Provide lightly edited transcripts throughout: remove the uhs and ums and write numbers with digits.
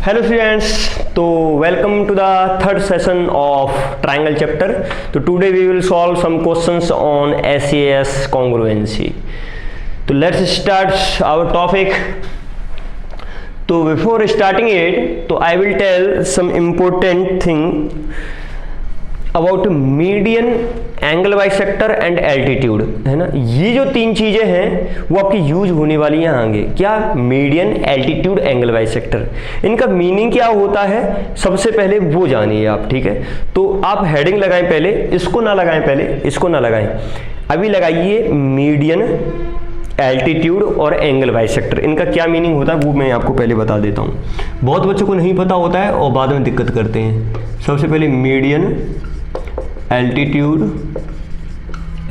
Hello students, तो welcome to the third session of triangle chapter. तो today we will solve some questions on SAS congruency. तो let's start our topic. तो before starting it, तो I will tell some important thing about median, angle bisector and altitude, है ना। ये जो तीन चीजें हैं वो आपकी यूज होने वाली हैं आगे। क्या? Median, altitude, angle bisector. इनका मीनिंग क्या होता है सबसे पहले वो जानिए आप, ठीक है। तो आप हेडिंग लगाएं पहले, इसको ना लगाएं, पहले इसको ना लगाएं, अभी लगाइए मीडियन, एल्टीट्यूड और एंगल बाइसेक्टर। इनका क्या मीनिंग होता है वो मैं आपको पहले बता देता हूँ। बहुत बच्चों को नहीं पता होता है और बाद में दिक्कत करते हैं। सबसे पहले median, altitude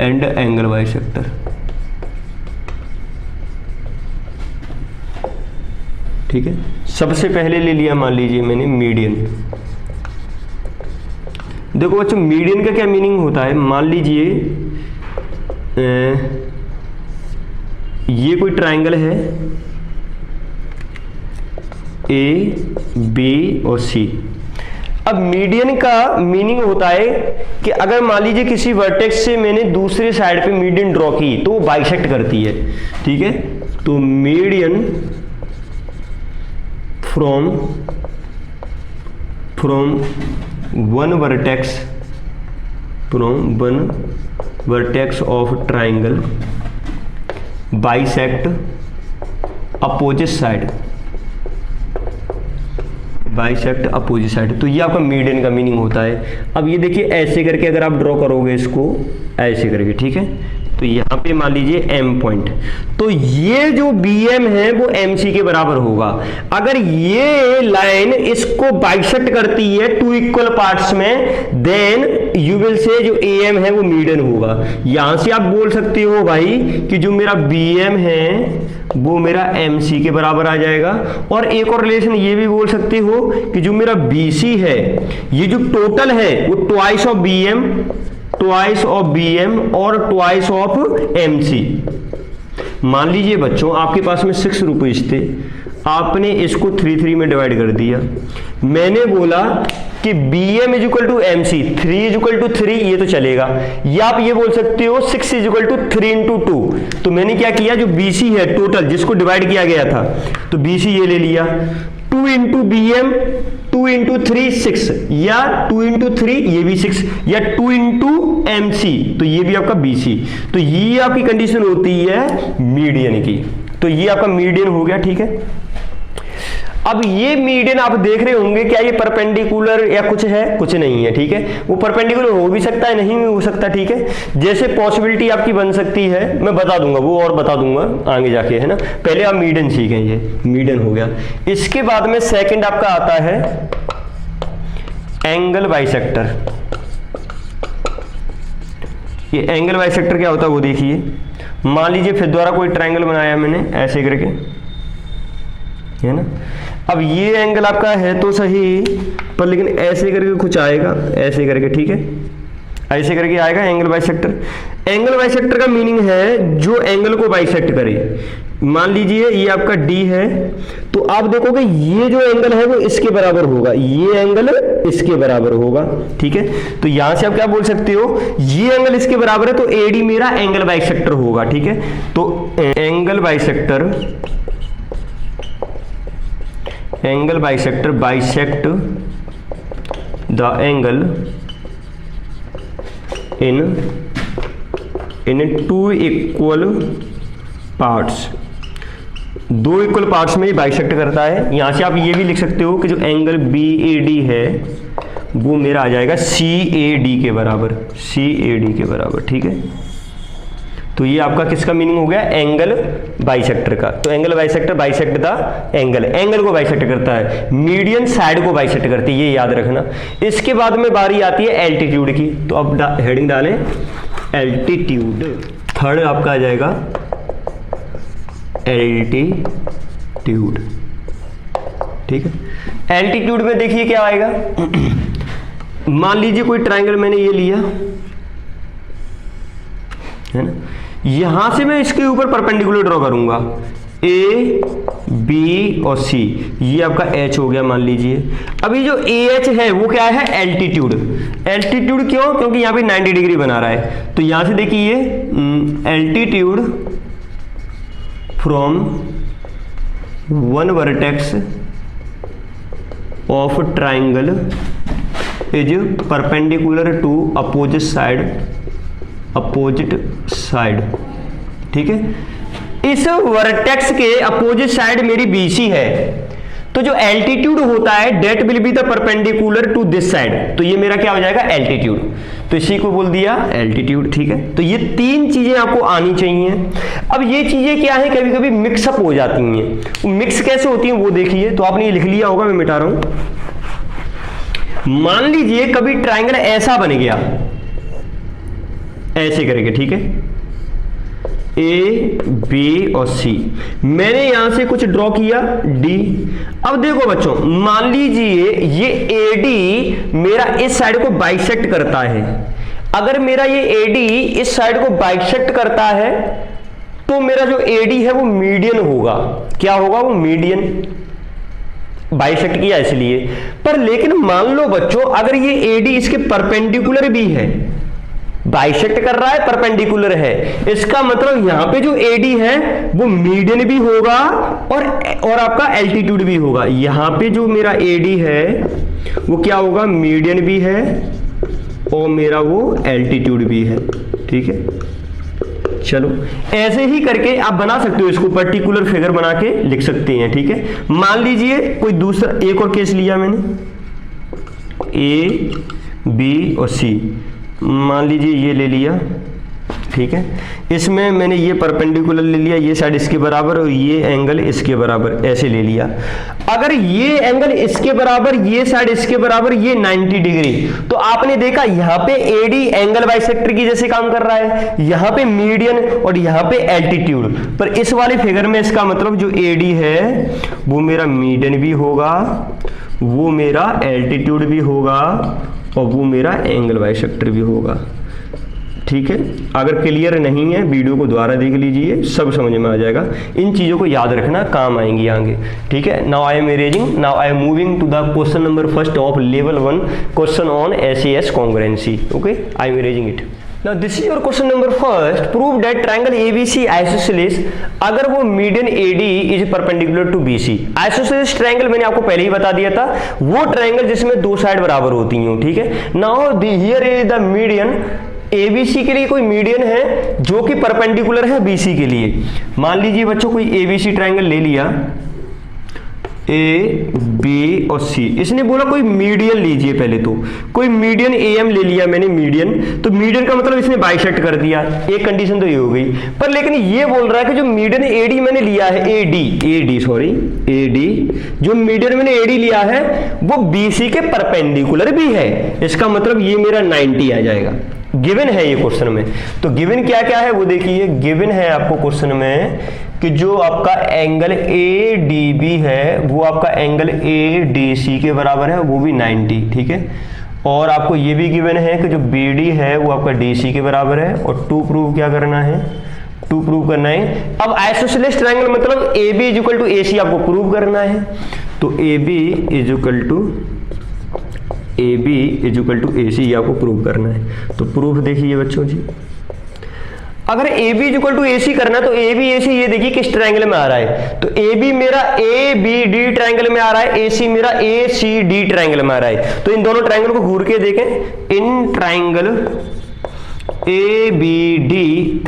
and angle bisector. ठीक है, सबसे पहले ले लिया मान लीजिए मैंने मीडियन। देखो बच्चों, मीडियन का क्या मीनिंग होता है। मान लीजिए ये कोई ट्रायंगल है A, B और C। अब मीडियन का मीनिंग होता है कि अगर मान लीजिए किसी वर्टेक्स से मैंने दूसरे साइड पे मीडियन ड्रॉ की तो वो बाइसेक्ट करती है, ठीक है। तो median from one vertex of triangle bisect opposite side, bisect opposite side. तो ये आपका मीडियन का मीनिंग होता है। अब ये देखिए ऐसे करके अगर आप ड्रॉ करोगे इसको ऐसे करके, ठीक है। तो यहाँ पे मान लीजिए M पॉइंट, तो ये जो BM है वो MC के बराबर होगा। अगर ये लाइन इसको बाइसेक्ट करती है टू इक्वल पार्ट्स में, देन यू विल से जो AM है वो मीडियन होगा। यहां से आप बोल सकते हो भाई कि जो मेरा BM है वो मेरा MC के बराबर आ जाएगा। और एक और रिलेशन ये भी बोल सकते हो कि जो मेरा BC है, ये जो टोटल है वो ट्वाइस ऑफ BM और ट्वाइस ऑफ MC। मान लीजिए बच्चों आपके पास में 6 रुपीज थे, आपने इसको 3 में डिवाइड कर दिया। मैंने बोला कि BM is equal to MC, 3 is equal to 3, ये तो चलेगा। या आप ये बोल सकते हो 6 इज इक्वल टू 3 इंटू 2। तो मैंने क्या किया, जो BC है टोटल जिसको डिवाइड किया गया था, तो BC ये ले लिया। 2 इंटू BM, 2 इंटू 3 6, या 2 इंटू 3 ये भी 6, या 2 इंटू MC तो ये भी आपका BC। तो ये आपकी कंडीशन होती है मीडियन की। तो ये आपका मीडियन हो गया, ठीक है। अब ये मीडियन आप देख रहे होंगे, क्या ये परपेंडिकुलर या कुछ है? कुछ नहीं है, ठीक है। वो परपेंडिकुलर हो भी सकता है, नहीं भी हो सकता, ठीक है। जैसे पॉसिबिलिटी आपकी बन सकती है, मैं बता दूंगा वो, और बता दूंगा आगे जाके, है ना। पहले आप मीडियन सीखें, ये मीडियन हो गया। इसके बाद में सेकंड आपका आता है एंगल बाइसेक्टर। ये एंगल बाइसेक्टर क्या होता है वो देखिए। मान लीजिए फिर द्वारा कोई ट्रायंगल बनाया मैंने ऐसे करके, है ना। अब ये एंगल आपका है तो सही, पर लेकिन ऐसे करके कुछ आएगा, ऐसे करके, ठीक है, ऐसे करके आएगा एंगल बाइसेक्टर। एंगल बाइसेक्टर का मीनिंग है जो एंगल को बाइसेक्ट करे। मान लीजिए ये आपका D है, तो आप देखोगे ये जो एंगल है वो इसके बराबर होगा, ये एंगल इसके बराबर होगा, ठीक है। तो यहां से आप क्या बोल सकते हो, ये एंगल इसके बराबर है तो AD मेरा एंगल बाइसेक्टर होगा, ठीक है। तो angle bisector bisect the angle in 2 equal parts. 2 equal parts में ही बाइसेक्ट करता है। यहां से आप ये भी लिख सकते हो कि जो एंगल BAD है वो मेरा आ जाएगा CAD के बराबर, ठीक है। तो ये आपका किसका मीनिंग हो गया, एंगल बाइसेक्टर का। तो angle bisector bisect the angle को बाइसेक्ट करता है, मीडियन साइड को बाइसेक्ट करती है, ये याद रखना। इसके बाद में बारी आती है एल्टीट्यूड की। तो अब हेडिंग डालें एल्टीट्यूड। थर्ड आपका आ जाएगा एल्टीट्यूड, ठीक है। एल्टीट्यूड में देखिए क्या आएगा। मान लीजिए कोई ट्रायंगल मैंने ये लिया, है ना। यहां से मैं इसके ऊपर परपेंडिकुलर ड्रॉ करूंगा, A B बी और सी, ये आपका एच हो गया मान लीजिए। अभी जो ए एच है वो क्या है, एल्टीट्यूड। एल्टीट्यूड क्यों, क्योंकि यहाँ पे 90 डिग्री बना रहा है, तो यहां से देखिए altitude from one vertex of triangle is perpendicular to opposite side, ठीक है। इस वर्टेक्स के अपोजिट साइड मेरी BC है, तो जो एल्टीट्यूड होता है that will be the perpendicular to this side, तो ये मेरा क्या हो जाएगा, एल्टीट्यूड। तो इसी को बोल दिया एल्टीट्यूड, ठीक है। तो ये तीन चीजें आपको आनी चाहिए। अब ये चीजें क्या है, कभी कभी मिक्सअप हो जाती हैं। मिक्स कैसे होती हैं वो देखिए, तो आपने ये लिख लिया होगा, मैं मिटा रहा हूं। मान लीजिए कभी ट्राइंगल ऐसा बन गया, ऐसे करके, ठीक है, ए बी और सी, मैंने यहां से कुछ ड्रॉ किया डी। अब देखो बच्चों, मान लीजिए ये एडी मेरा इस साइड को बाइसेक्ट करता है। अगर मेरा ये एडी इस साइड को बाइसेक्ट करता है तो मेरा जो एडी है वो मीडियन होगा। क्या होगा, वो मीडियन, बाइसेक्ट किया इसलिए। पर लेकिन मान लो बच्चों, अगर ये एडी इसके परपेंडिकुलर भी है, बाइसेक्ट कर रहा है, परपेंडिकुलर है, इसका मतलब यहां पे जो एडी है वो मीडियन भी होगा और आपका एल्टीट्यूड भी होगा। यहां पे जो मेरा एडी है वो क्या होगा, मीडियन भी है और मेरा वो एल्टीट्यूड भी है, ठीक है। चलो ऐसे ही करके आप बना सकते हो, इसको पर्टिकुलर फिगर बना के लिख सकते हैं, ठीक है। मान लीजिए कोई दूसरा एक और केस लिया मैंने, ए बी और सी, मान लीजिए ये ले लिया, ठीक है। इसमें मैंने ये परपेंडिकुलर ले लिया, ये साइड इसके बराबर और ये एंगल इसके बराबर, ऐसे ले लिया। अगर ये एंगल इसके बराबर, ये साइड इसके बराबर, ये 90 डिग्री, तो आपने देखा यहां पे एडी एंगल बाइसेक्टर की जैसे काम कर रहा है, यहां पे मीडियन और यहां पे एल्टीट्यूड। पर इस वाले फिगर में इसका मतलब जो एडी है वो मेरा मीडियन भी होगा, वो मेरा एल्टीट्यूड भी होगा और वो मेरा एंगल बाइसेक्टर भी होगा, ठीक है। अगर क्लियर नहीं है वीडियो को दोबारा देख लीजिए, सब समझ में आ जाएगा। इन चीजों को याद रखना, काम आएंगी आगे, ठीक है। Now I am moving to the question number first of level 1, question on SAS congruency. Okay, I am erasing it. Now this is your question number first. Prove that triangle ABC isosceles, अगर वो median AD is perpendicular to BC। Isosceles triangle मैंने आपको पहले ही बता दिया था, वो triangle जिसमें दो साइड बराबर होती हैं, ठीक है। Now here is the median, ABC के लिए कोई मीडियन है जो कि परपेंडिकुलर है BC के लिए। मान लीजिए बच्चों कोई ABC ट्रायंगल ले लिया, ए बी और सी, इसने बोला कोई मीडियन लीजिए। पहले तो कोई मीडियन AM ले लिया मैंने, मीडियन, तो मीडियन का मतलब इसने बाइसेक्ट कर दिया, एक कंडीशन तो ये हो गई। पर लेकिन ये बोल रहा है कि जो मीडियन AD मैंने लिया है, AD, जो मीडियन मैंने AD लिया है वो BC के परपेंडिकुलर भी है। इसका मतलब ये मेरा 90 आ जाएगा। गिवन है ये क्वेश्चन में, तो गिवन क्या क्या है वो देखिए। गिवन है आपको क्वेश्चन में कि जो आपका एंगल ADB है वो आपका एंगल ADC के बराबर है, वो भी 90, ठीक है। और आपको ये भी गिवन है कि जो BD है वो आपका DC के बराबर है। और टू प्रूव क्या करना है, टू प्रूव करना है। अब आइसोसेलेस ट्रायंगल मतलब AB इक्वल टू AC आपको प्रूव करना है। तो AB इक्वल टू AC ये आपको प्रूव करना है। तो प्रूफ देखिए बच्चों जी, अगर AB इक्वल टू AC करना है तो AB AC ये देखिए किस ट्रायंगल में आ रहा है। तो AB मेरा ABD ट्रायंगल में आ रहा है, AC मेरा ACD ट्रायंगल में आ रहा है। तो इन दोनों ट्रायंगल को घूर के देखें, in triangle ABD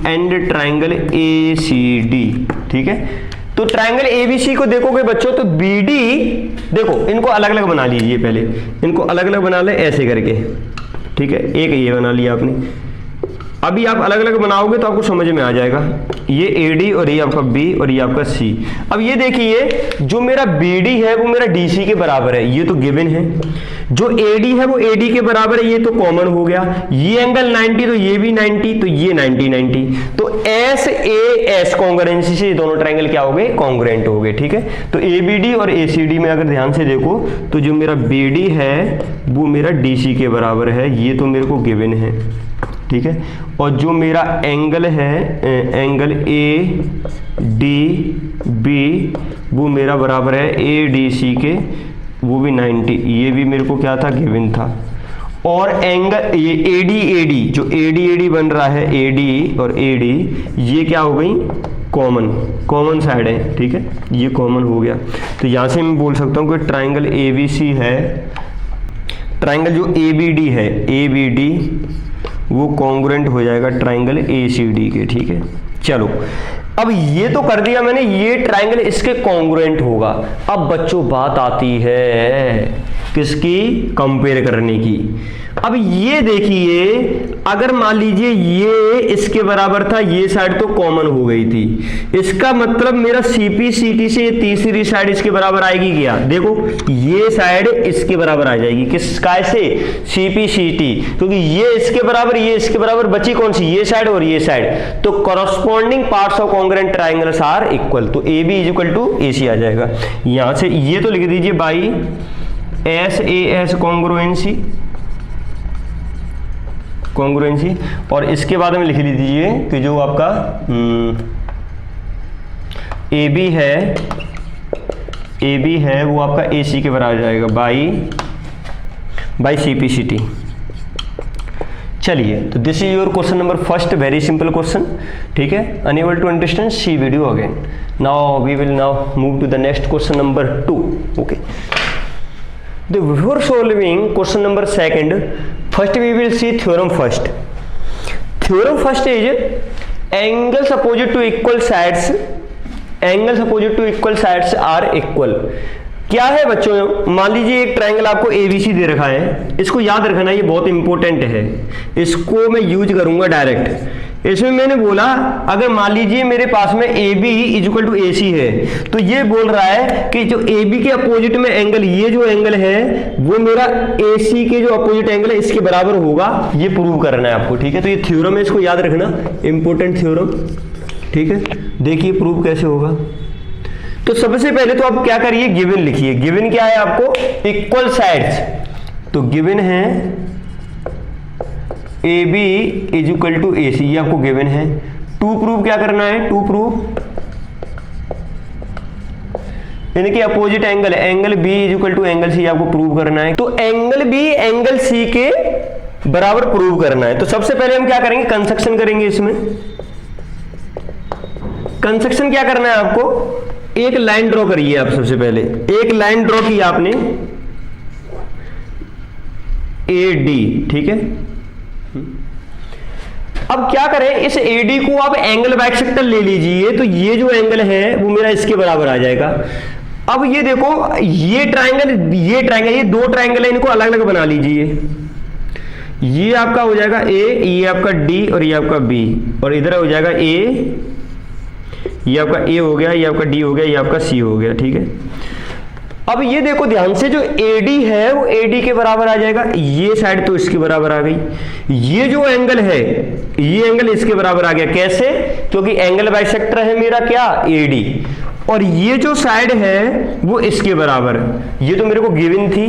and triangle ACD, ठीक है। तो ट्रायंगल ABC को देखोगे बच्चों तो BD, देखो इनको अलग अलग बना लीजिए, पहले इनको अलग अलग बना ले ऐसे करके, ठीक है। एक ये बना लिया आपने, अभी आप अलग अलग बनाओगे तो आपको समझ में आ जाएगा। ये AD और ये आपका B और ये आपका C। अब ये देखिए जो मेरा BD है वो मेरा DC के बराबर है, ये तो गिवन है। जो AD है वो AD के बराबर है, ये तो कॉमन हो गया। ये एंगल 90 तो ये भी 90, तो ये 90। तो SAS कॉन्ग्रुएंसी से ये दोनों ट्रायंगल क्या हो गए, कॉन्ग्रुएंट हो गए, ठीक है। तो ABD और ACD में अगर ध्यान से देखो तो जो मेरा BD है वो मेरा DC के बराबर है, ये तो मेरे को गिवन है, ठीक है। और जो मेरा एंगल है एंगल ए डी बी वो मेरा बराबर है ए डी सी के, वो भी 90, ये भी मेरे को क्या था गिवन था। और एंगल ये एडी जो एडी बन रहा है एडी और एडी ये क्या हो गई कॉमन साइड है, ठीक है, ये कॉमन हो गया। तो यहाँ से मैं बोल सकता हूँ कि ट्राइंगल एबीसी है, ट्राइंगल जो एबीडी है एबीडी वो कॉन्ग्रुएंट हो जाएगा ट्राइंगल एसीडी के, ठीक है। चलो अब ये तो कर दिया मैंने, ये ट्राइंगल इसके कॉन्ग्रुएंट होगा। अब बच्चों बात आती है किसकी, कंपेयर करने की। अब ये देखिए अगर मान लीजिए ये इसके बराबर था, ये साइड तो कॉमन हो गई थी, इसका मतलब मेरा सीपी सीटी से तीसरी साइड इसके बराबर आएगी क्या, देखो ये साइड इसके बराबर आ जाएगी, किस काय से, सीपी सीटी, क्योंकि ये इसके बराबर ये इसके बराबर बची कौन सी, ये साइड और ये साइड, तो corresponding parts of congruent triangles are equal, तो A B is equal to A C आ जाएगा। यहां से ये तो लिख दीजिए by S A S congruency, और इसके बाद में लिख लीजिए कि जो आपका ए बी है वो आपका ए सी के बराबर जाएगा by C P C T. चलिए तो this is your question number first, very simple question, ठीक है। Unable to understand see video again. Now we will now move to the next question number 2, okay. Before solving question number 2, first we will see theorem first. Theorem first is angles opposite to equal sides are equal. क्या है बच्चों, मान लीजिए एक triangle आपको ABC दे रखा है, इसको याद रखना, ये बहुत इंपॉर्टेंट है, इसको मैं यूज करूंगा डायरेक्ट। इसमें मैंने बोला अगर मान लीजिए मेरे पास में A B is equal to A C है, तो ये बोल रहा है कि जो ए बी के अपोजिट में एंगल, ये जो एंगल है वो मेरा ए सी के जो अपोजिट एंगल है इसके बराबर होगा, ये प्रूव करना है आपको, ठीक है। तो ये थ्योरम है, इसको याद रखना, इंपॉर्टेंट थ्योरम, ठीक है। देखिए प्रूव कैसे होगा। तो सबसे पहले तो आप क्या करिए, गिवन लिखिए। गिवन क्या है आपको, इक्वल साइड्स, तो गिवन है A B is equal to A C, ये आपको गिवन है। टू प्रूव क्या करना है, टू प्रूव इनके opposite angle, angle B is equal to angle C आपको प्रूव करना है। तो एंगल बी एंगल सी के बराबर प्रूव करना है। तो सबसे पहले हम क्या करेंगे, कंस्ट्रक्शन करेंगे। इसमें कंस्ट्रक्शन क्या करना है आपको, एक लाइन ड्रॉ करिए आप। सबसे पहले एक लाइन ड्रॉ की आपने ए डी, ठीक है। अब क्या करें, इस एडी को आप एंगल बाइसेक्टर ले लीजिए, तो ये जो एंगल है वो मेरा इसके बराबर आ जाएगा। अब ये देखो ये ट्राइंगल ये दो ट्राइंगल है, इनको अलग अलग बना लीजिए। ये आपका हो जाएगा ए, ये आपका डी और ये आपका बी, और इधर हो जाएगा ए, ये आपका ए हो गया, ये आपका डी हो गया, ये आपका सी हो गया, ठीक है। अब ये देखो ध्यान से, जो AD है वो AD के बराबर आ जाएगा, ये साइड तो इसके बराबर आ गई, ये जो एंगल है ये एंगल इसके बराबर आ गया। कैसे, क्योंकि एंगल बाइसेक्टर है मेरा क्या, AD, और ये जो साइड है वो इसके बराबर। ये तो मेरे को गिवन थी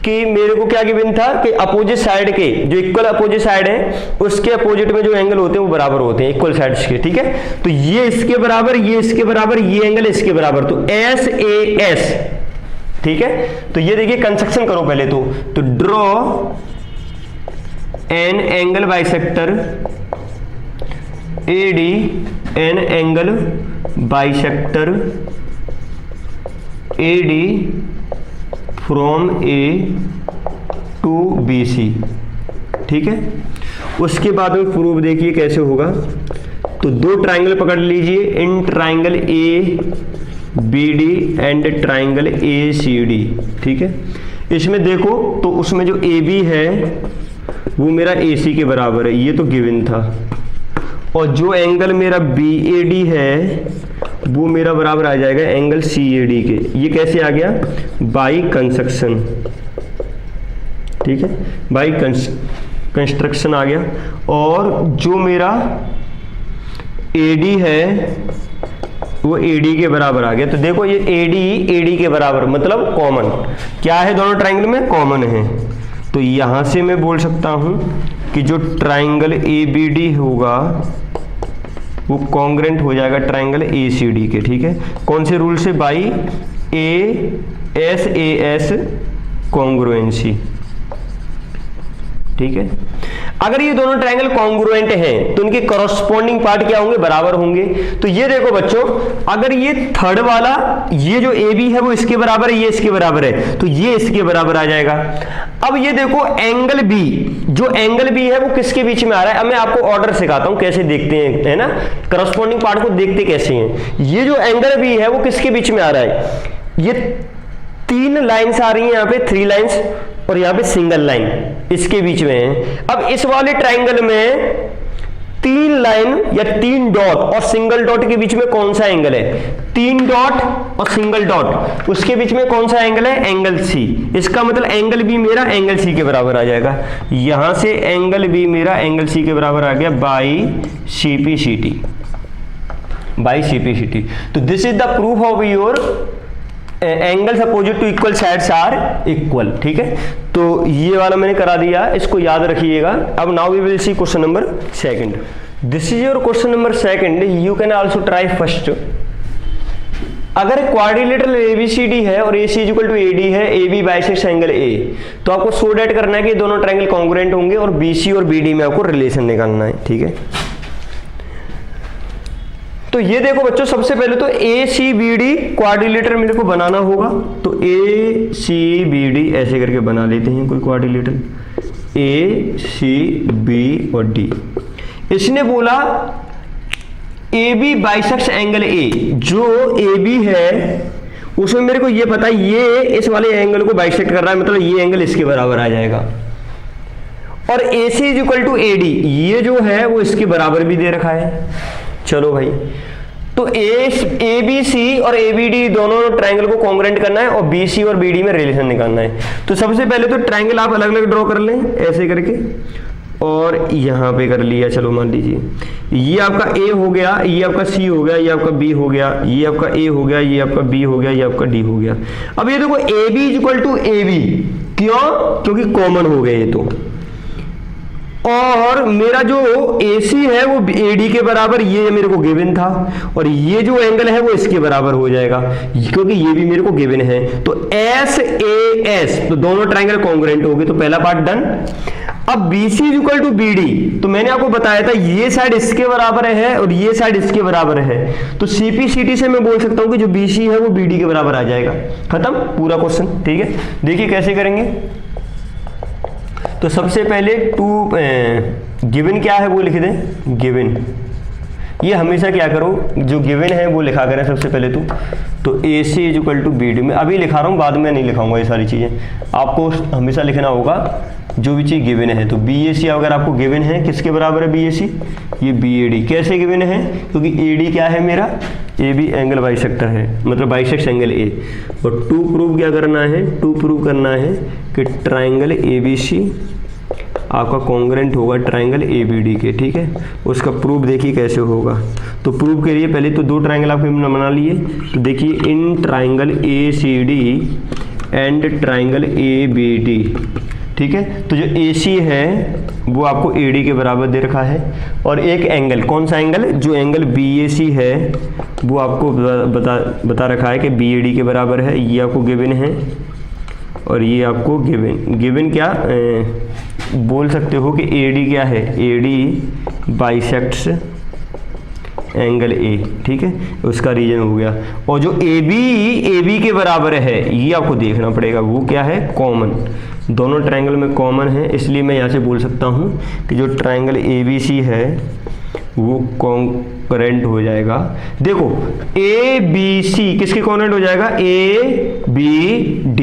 कि मेरे को क्या गिवन था कि अपोजिट साइड के जो इक्वल अपोजिट साइड है उसके अपोजिट में जो एंगल होते हैं वो बराबर होते हैं, इक्वल साइड्स के, ठीक है। तो ये इसके बराबर, ये इसके बराबर, ये एंगल इसके बराबर, तो SAS, ठीक है। तो ये देखिए कंस्ट्रक्शन करो पहले तो draw an angle bisector AD, an angle bisector AD from A to BC, ठीक है। उसके बाद में प्रूफ देखिए कैसे होगा। तो दो ट्राइंगल पकड़ लीजिए, in triangle ABD and triangle ACD, ठीक है। इसमें देखो तो उसमें जो AB है वो मेरा AC के बराबर है, ये तो गिवन था, और जो एंगल मेरा BAD है वो मेरा बराबर आ जाएगा एंगल CAD के। ये कैसे आ गया, बाई कंस्ट्रक्शन, ठीक है, बाई कंस्ट्रक्शन आ गया। और जो मेरा AD है वो AD के बराबर आ गया। तो देखो ये AD के बराबर मतलब कॉमन क्या है, दोनों ट्राइंगल में कॉमन है, तो यहां से मैं बोल सकता हूं कि जो ट्राइंगल ABD होगा वो कॉन्ग्रेंट हो जाएगा ट्राइंगल ACD के। ठीक है, कौन से रूल से? By ASAS congruency. ठीक है, अगर ये दोनों ट्रायंगल कॉन्ग्रुएंट हैं तो इनके कॉरस्पॉन्डिंग पार्ट क्या होंगे? बराबर होंगे। तो ये देखो बच्चों, अगर ये थर्ड वाला, ये जो AB है वो इसके बराबर है, ये इसके बराबर है, तो ये इसके बराबर आ जाएगा। अब ये देखो एंगल B, जो एंगल B है वो किसके बीच में आ रहा है? अब मैं आपको ऑर्डर सिखाता हूं कैसे देखते हैं, है ना, कॉरस्पॉन्डिंग पार्ट को देखते कैसे हैं। ये जो एंगल B है वो किसके बीच में आ रहा है? ये 3 लाइन्स आ रही हैं यहाँ पे, 3 लाइन्स, और यहाँ पे सिंगल लाइन इसके बीच में है। अब इस वाले ट्राइंगल में 3 लाइन या 3 डॉट और सिंगल डॉट के बीच में कौन सा एंगल है? 3 डॉट और सिंगल डॉट, उसके बीच में कौन सा एंगल है? Angle C। इसका मतलब एंगल B मेरा एंगल C के बराबर आ जाएगा। यहां से एंगल B मेरा एंगल C के बराबर आ गया बाई CPCT, बाई CPCT। तो this is the proof of your angles opposite to equal sides are equal. ठीक है, तो ये वाला मैंने करा दिया, इसको याद रखिएगा। अब now we will see question number 2। This is your question number 2। You can also try first. अगर क्वाड्रिलेटरल ABCD है और AC इक्वल टू AD है, AB बाइसेक्ट्स एंगल A, तो आपको सो डेट करना है कि दोनों ट्रायंगल कॉन्ग्रुएंट होंगे और BC और BD में आपको रिलेशन निकालना है। ठीक है, तो ये देखो बच्चों, सबसे पहले तो ACBD क्वाड्रिलेटर मेरे को बनाना होगा। तो ACBD ऐसे करके बना लेते हैं कोई क्वाड्रिलेटर, ACB और D। इसने बोला AB बाइसेक्ट्स एंगल A, जो AB है उसमें मेरे को ये पता है ये इस वाले एंगल को बाइसेक्ट कर रहा है, मतलब ये एंगल इसके बराबर आ जाएगा। और AC is equal to AD, ये जो है वो इसके बराबर भी दे रखा है। चलो भाई, तो ABC और ABD दोनों ट्रायंगल को कॉन्ग्रुएंट करना है और BC और BD में रिलेशन निकालना है। तो सबसे पहले तो ट्रायंगल आप अलग अलग ड्रॉ कर लें ऐसे करके, और यहां पे कर लिया। चलो मान लीजिए ये आपका A हो गया, ये आपका C हो गया, ये आपका B हो गया, ये आपका A हो गया, ये आपका B हो गया, ये आपका D हो गया। अब ये देखो AB is equal to AB, क्यों? क्योंकि कॉमन हो गए ये तो। और मेरा जो AC है वो AD के बराबर, ये मेरे को गिवन था, और ये जो एंगल है वो इसके बराबर हो जाएगा क्योंकि ये भी मेरे को गिवन है। तो SAS, तो दोनों ट्रायंगल कॉन्ग्रुएंट हो गए, तो पहला पार्ट डन। अब BC is equal to BD, तो मैंने आपको बताया था ये साइड इसके बराबर है और ये साइड इसके बराबर है, तो CPCT से मैं बोल सकता हूं कि जो BC है वो BD के बराबर आ जाएगा। खत्म पूरा क्वेश्चन। ठीक है, देखिए कैसे करेंगे। तो सबसे पहले गिवन क्या है वो लिख दें, गिवन। ये हमेशा क्या करो, जो गिवन है वो लिखा करें सबसे पहले तो AC is equal to BD। मैं अभी लिखा रहा हूँ, बाद में नहीं लिखाऊंगा ये सारी चीज़ें। आपको हमेशा लिखना होगा जो भी चीज़ गिवन है। तो BAC अगर आपको गिवन है, किसके बराबर है BAC? ये BAD। कैसे गिवन है? क्योंकि AD क्या है मेरा? AB एंगल बाइसेक्टर है, मतलब बाइसेक्ट्स एंगल A। और टू प्रूव क्या करना है? टू प्रूव करना है कि ट्राइंगल ABC आपका कॉन्ग्रुएंट होगा ट्राइंगल ABD के। ठीक है, उसका प्रूफ देखिए कैसे होगा। तो प्रूफ के लिए पहले तो 2 ट्राइंगल आपने बना लिए। तो देखिए in triangle ACD and triangle ABD। ठीक है, तो जो AC है वो आपको AD के बराबर दे रखा है, और एक एंगल, कौन सा एंगल? जो एंगल BAC है वो आपको बता रखा है कि BAD के बराबर है। ये आपको गिवन है और ये आपको गिवन क्या बोल सकते हो कि AD क्या है? AD bisects angle A। ठीक है, उसका रीजन हो गया। और जो AB के बराबर है ये आपको देखना पड़ेगा, वो क्या है? कॉमन। दोनों ट्रायंगल में कॉमन है, इसलिए मैं यहाँ से बोल सकता हूँ कि जो ट्रायंगल ABC है वो कॉन्ग्रुएंट हो जाएगा। देखो ABC किसके कॉन्ग्रुएंट हो जाएगा? ABD।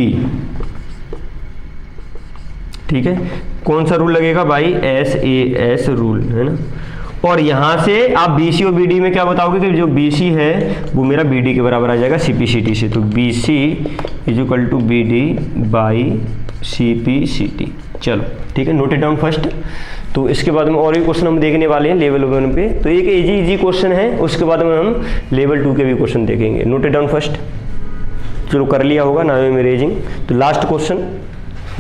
ठीक है, कौन सा रूल लगेगा भाई? SAS रूल, है ना। और यहां से आप BC और BD में क्या बताओगे कि जो BC है वो मेरा BD के बराबर आ जाएगा CPCT से। तो BC is equal to BD by CPCT। चलो ठीक है, नोट इट डाउन फर्स्ट। तो इसके बाद में और भी क्वेश्चन हम देखने वाले हैं लेवल 1 पे। तो एक इजी क्वेश्चन है, उसके बाद में हम लेवल 2 के भी क्वेश्चन देखेंगे। Note it down first. चलो कर लिया होगा, नाउ आई एम इरेजिंग। तो last question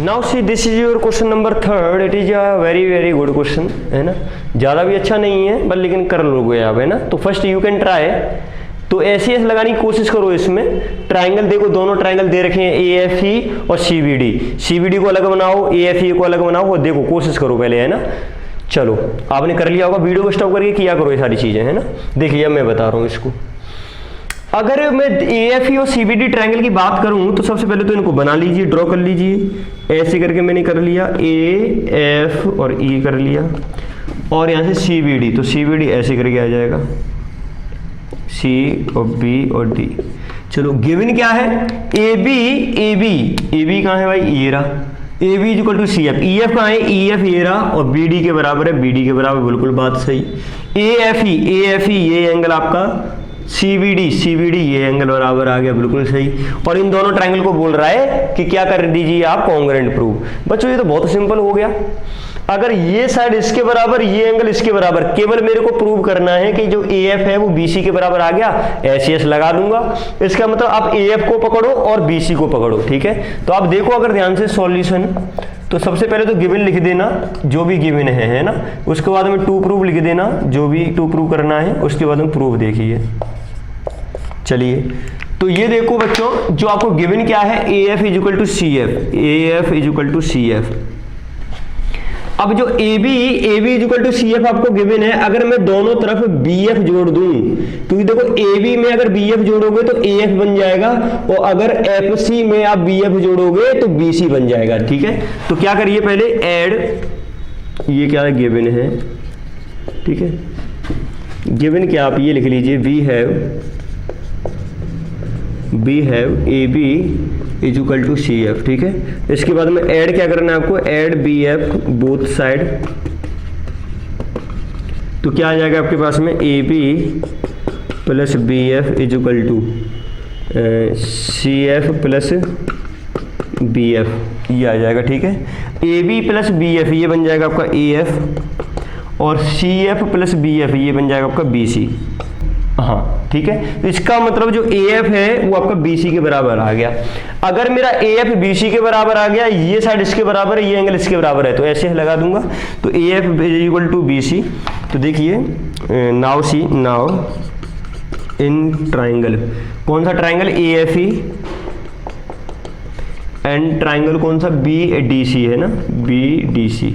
now see this is your question number 3rd। It is a very good question, है ना, ज़्यादा भी अच्छा नहीं है बट लेकिन कर लोगे आप, है ना। तो फर्स्ट यू कैन ट्राई, तो ऐसे लगाने की कोशिश करो। इसमें ट्राइंगल देखो, दोनों ट्राइंगल दे रखे हैं AFE और CBD को अलग बनाओ, AFE को अलग बनाओ, और देखो कोशिश करो पहले, है ना। चलो आपने कर लिया होगा, वीडियो को स्टॉप करके किया करो ये सारी चीज़ें, है ना। देखिए अब मैं बता रहा हूँ इसको। अगर मैं AFE और CBD ट्राइंगल की बात करूं तो सबसे पहले तो इनको बना लीजिए, ड्रॉ कर लीजिए। ऐसे करके मैंने कर लिया, AF और E कर लिया, और यहाँ से CBD, तो CBD ऐसे करके आ जाएगा, C और B और D। चलो गिवन क्या है, AB कहाँ है भाई, ये रहा, AB equal to CF, EF कहाँ है, EF ये रहा, और BD के बराबर है, BD के बराबर, बिल्कुल बात सही। AFE ये एंगल आपका, CBD ये एंगल बराबर आ गया, बिल्कुल सही। और इन दोनों ट्रायंगल को बोल रहा है कि क्या कर दीजिए आप, कॉन्ग्रुएंट प्रूव। बच्चों ये तो बहुत सिंपल हो गया। अगर ये साइड इसके बराबर, ये एंगल इसके बराबर, केवल मेरे को प्रूव करना है कि जो AF है वो BC के बराबर आ गया, ऐसे लगा दूंगा। इसका मतलब आप AF को पकड़ो और BC को पकड़ो, ठीक है। तो आप देखो अगर ध्यान से सॉल्यूशन, तो सबसे पहले तो गिवन लिख देना जो भी गिवन है ना। उसके बाद में टू प्रूव लिख देना, जो भी टू प्रूव करना है। उसके बाद में प्रूफ देखिए। चलिए तो ये देखो बच्चों, जो आपको गिवन क्या है, AF इक्वल टू CF। अब जो AB इक्वल टू CF आपको गिवन है, अगर मैं दोनों तरफ BF जोड़ दूं, तो देखो AB में अगर BF जोड़ोगे तो AF बन जाएगा, और अगर FC में आप BF जोड़ोगे तो BC बन जाएगा, ठीक है। तो क्या करिए पहले ऐड, ये क्या गिवन है, ठीक है। गिवन क्या आप ये लिख लीजिए, we have AB is equal to CF, ठीक है। इसके बाद में ऐड क्या करना है आपको, ऐड BF बोथ साइड। तो क्या आ जाएगा आपके पास में, AB plus BF is equal to CF plus BF, ये आ जाएगा, ठीक है। AB प्लस BF ये बन जाएगा आपका AF, और CF प्लस BF ये बन जाएगा आपका BC। हाँ ठीक है, तो इसका मतलब जो AF है वो आपका BC के बराबर आ गया। अगर मेरा AF BC के बराबर आ गया, ये साइड इसके बराबर है, ये एंगल इसके बराबर है, तो ऐसे लगा दूंगा। तो AF इक्वल टू BC। तो देखिए नाउ इन ट्राइंगल, कौन सा ट्राइंगल, AFE, एंड ट्राइंगल कौन सा, BDC है ना, BDC।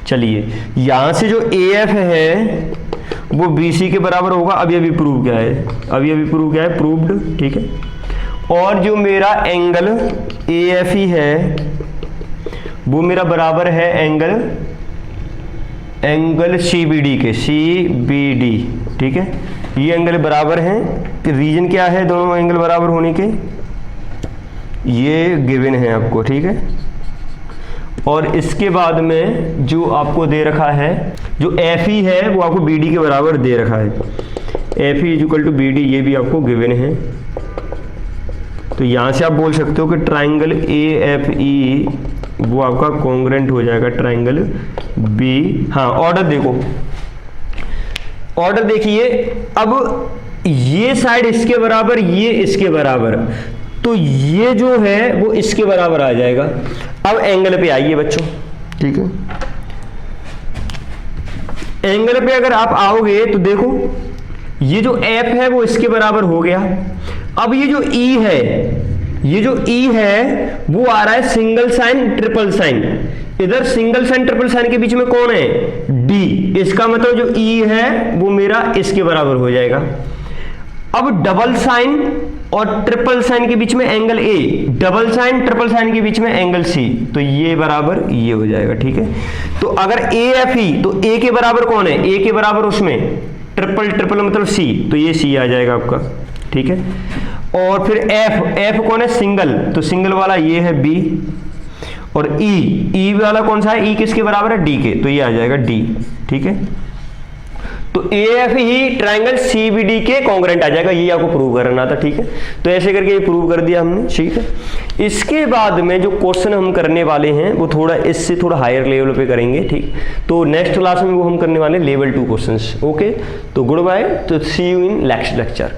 चलिए यहां से जो AF है वो BC के बराबर होगा। अभी प्रूव क्या है, प्रूव्ड, ठीक है। और जो मेरा एंगल AFE है वो मेरा बराबर है एंगल CBD के, CBD, ठीक है। ये एंगल बराबर हैं। रीजन क्या है दोनों एंगल बराबर होने के, ये गिवन है आपको, ठीक है। और इसके बाद में जो आपको दे रखा है, जो FE है वो आपको BD के बराबर दे रखा है, FE इक्वल टू BD, ये भी आपको गिवन है। तो यहाँ से आप बोल सकते हो कि ट्राइंगल AFE वो आपका कॉन्ग्रुएंट हो जाएगा ट्राइंगल B। हाँ ऑर्डर देखो, ऑर्डर देखिए, अब ये साइड इसके बराबर, ये इसके बराबर, तो ये जो है वो इसके बराबर आ जाएगा। अब एंगल पे आइए बच्चों, ठीक है। एंगल पे अगर आप आओगे तो देखो ये जो F है वो इसके बराबर हो गया। अब ये जो E है वो आ रहा है सिंगल साइन ट्रिपल साइन। इधर सिंगल साइन ट्रिपल साइन के बीच में कौन है, D। इसका मतलब जो E है वो मेरा इसके बराबर हो जाएगा। अब डबल साइन और ट्रिपल साइन के बीच में angle A, double sign triple sign के बीच में एंगल C, तो ये बराबर ये हो जाएगा, ठीक है। तो अगर AFE, तो A के बराबर कौन है, A के बराबर उसमें ट्रिपल मतलब C, तो ये C आ जाएगा आपका, ठीक है। और फिर F कौन है, सिंगल, तो सिंगल वाला ये है B, और E वाला कौन सा है, E किसके बराबर है, D के, तो ये आ जाएगा D, ठीक है। तो AF ही ट्राइंगल CBD के कॉन्ग्रुएंट आ जाएगा, ये आपको प्रूव करना था, ठीक है। तो ऐसे करके ये प्रूव कर दिया हमने, ठीक है। इसके बाद में जो क्वेश्चन हम करने वाले हैं वो थोड़ा इससे थोड़ा हायर लेवल पे करेंगे, ठीक। तो नेक्स्ट क्लास में वो हम करने वाले लेवल 2 क्वेश्चंस, ओके। तो गुड बाय, तो सी यू इन नेक्स्ट लेक्चर।